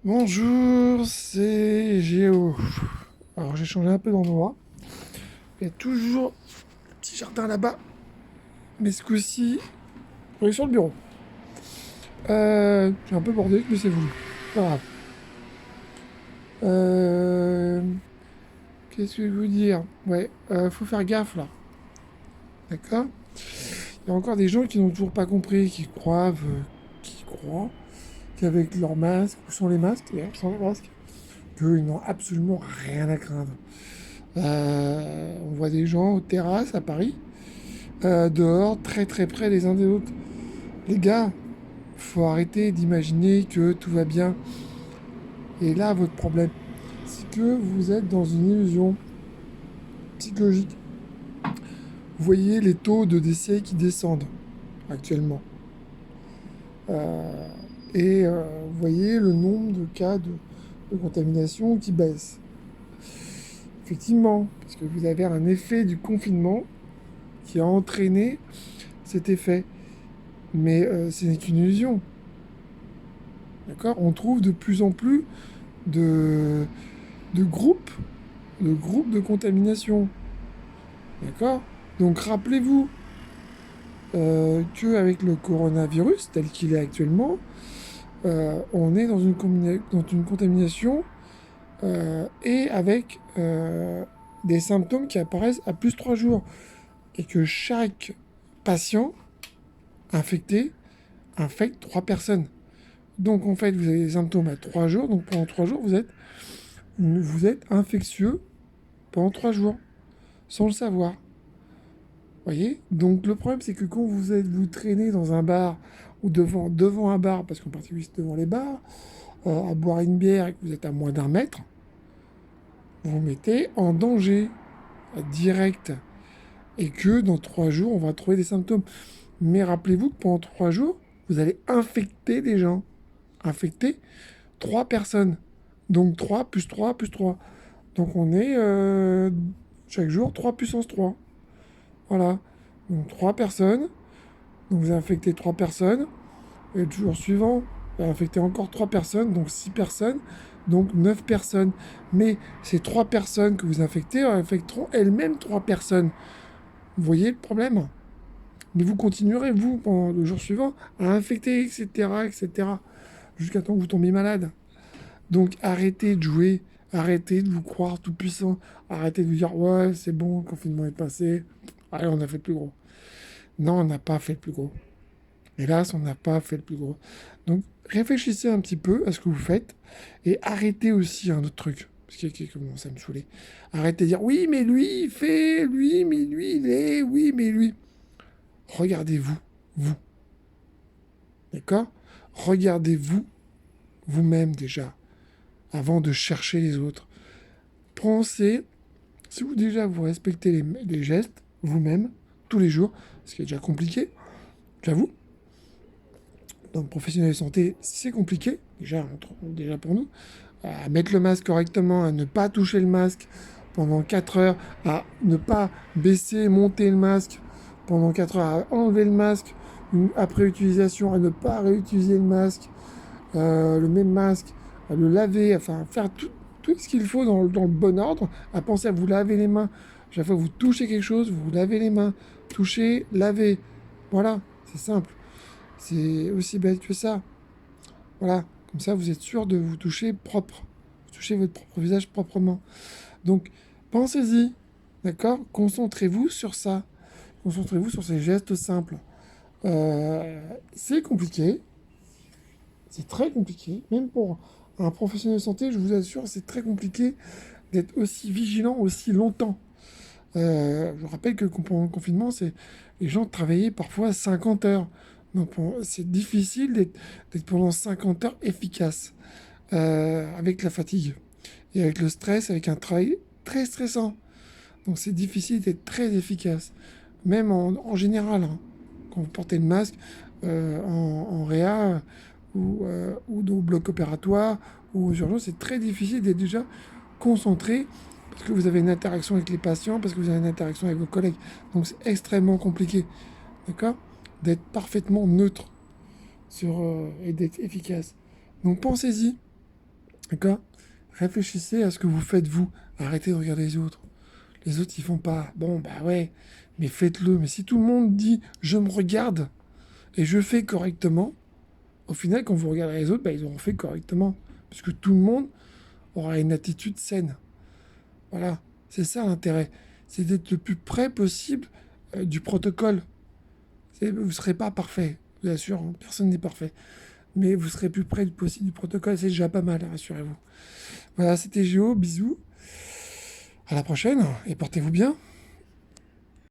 Bonjour, c'est Géo. Alors j'ai changé un peu d'endroit. Il y a toujours le petit jardin là-bas, mais ce coup-ci, on est sur le bureau. C'est un peu bordé, mais c'est voulu. Pas grave. Euh, Qu'est-ce que je vais vous dire? Ouais, faut faire gaffe là. D'accord? Il y a encore des gens qui n'ont toujours pas compris, qui croient qu'avec leur masque, ou sans les masques, d'ailleurs, sans les masques, qu'ils n'ont absolument rien à craindre. On voit des gens aux terrasses à Paris, dehors, très très près les uns des autres. Les gars, faut arrêter d'imaginer que tout va bien. Et là, votre problème, c'est que vous êtes dans une illusion psychologique. Vous voyez les taux de décès qui descendent actuellement. Euh, vous voyez le nombre de cas de contamination qui baisse. Effectivement, parce que vous avez un effet du confinement qui a entraîné cet effet. Mais ce n'est qu'une illusion. D'accord? On trouve de plus en plus de, de groupes, de groupes de contamination. D'accord? Donc rappelez-vous qu'avec le coronavirus tel qu'il est actuellement, on est dans une contamination et avec des symptômes qui apparaissent à plus de 3 jours. Et que chaque patient infecté infecte 3 personnes. Donc en fait, vous avez des symptômes à 3 jours. Donc pendant 3 jours, vous êtes infectieux pendant 3 jours, sans le savoir. Voyez? Donc le problème, c'est que quand vous traînez dans un bar ou devant un bar, parce qu'en particulier c'est devant les bars, à boire une bière et que vous êtes à moins d'1 mètre, vous vous mettez en danger direct. Et que dans 3 jours, on va trouver des symptômes. Mais rappelez-vous que pendant 3 jours, vous allez infecter des gens. Infecter 3 personnes. Donc 3 plus 3 plus 3. Donc on est chaque jour 3 puissance 3. Voilà. Donc 3 personnes. Donc vous avez infecté 3 personnes. Et le jour suivant, vous avez infecté encore 3 personnes. Donc 6 personnes. Donc 9 personnes. Mais ces 3 personnes que vous infectez infecteront elles-mêmes 3 personnes. Vous voyez le problème? Mais vous continuerez, vous, pendant le jour suivant, à infecter, etc., etc., jusqu'à temps que vous tombiez malade. Donc arrêtez de jouer, arrêtez de vous croire tout puissant, arrêtez de vous dire ouais c'est bon, le confinement est passé, allez on a fait le plus gros. Non, on n'a pas fait le plus gros. Hélas, on n'a pas fait le plus gros. Donc réfléchissez un petit peu à ce que vous faites et arrêtez aussi un autre truc, parce qui commence à me saouler. Arrêtez de dire oui mais lui il fait, lui mais lui il est, oui mais lui. Regardez-vous, vous, d'accord? Regardez-vous vous-même déjà, avant de chercher les autres. Pensez, si vous déjà vous respectez les gestes vous-même, tous les jours, ce qui est déjà compliqué, j'avoue, dans le professionnel de santé, c'est compliqué, déjà pour nous, à mettre le masque correctement, à ne pas toucher le masque pendant 4 heures, à ne pas baisser, monter le masque pendant 4 heures, à enlever le masque après utilisation, à ne pas réutiliser le même masque, à le laver, enfin faire tout ce qu'il faut dans le bon ordre, à penser à vous laver les mains. Chaque fois que vous touchez quelque chose, vous vous lavez les mains. Toucher, laver. Voilà, c'est simple. C'est aussi bête que ça. Voilà, comme ça vous êtes sûr de vous toucher propre. Vous touchez votre propre visage proprement. Donc, pensez-y, d'accord? Concentrez-vous sur ça. Concentrez-vous sur ces gestes simples. C'est compliqué, c'est très compliqué, même pour un professionnel de santé, je vous assure, c'est très compliqué d'être aussi vigilant aussi longtemps. Je rappelle que pendant le confinement, les gens travaillaient parfois 50 heures. Donc c'est difficile d'être pendant 50 heures efficace avec la fatigue et avec le stress, avec un travail très stressant. Donc c'est difficile d'être très efficace, même en général, hein. Quand vous portez le masque en réa ou au bloc opératoire ou aux urgences, c'est très difficile d'être déjà concentré parce que vous avez une interaction avec les patients, parce que vous avez une interaction avec vos collègues. Donc c'est extrêmement compliqué, d'accord? D'être parfaitement neutre et d'être efficace. Donc pensez-y, D'accord? Réfléchissez à ce que vous faites vous. Arrêtez de regarder les autres. Les autres, ils font pas. Bon, bah ouais, mais faites-le. Mais si tout le monde dit je me regarde et je fais correctement, au final, quand vous regardez les autres, bah, ils auront fait correctement. Parce que tout le monde aura une attitude saine. Voilà, c'est ça l'intérêt. C'est d'être le plus près possible du protocole. Vous ne serez pas parfait, bien sûr, hein, personne n'est parfait. Mais vous serez plus près du possible du protocole, c'est déjà pas mal, rassurez-vous. Voilà, c'était Géo, bisous. À la prochaine et portez-vous bien.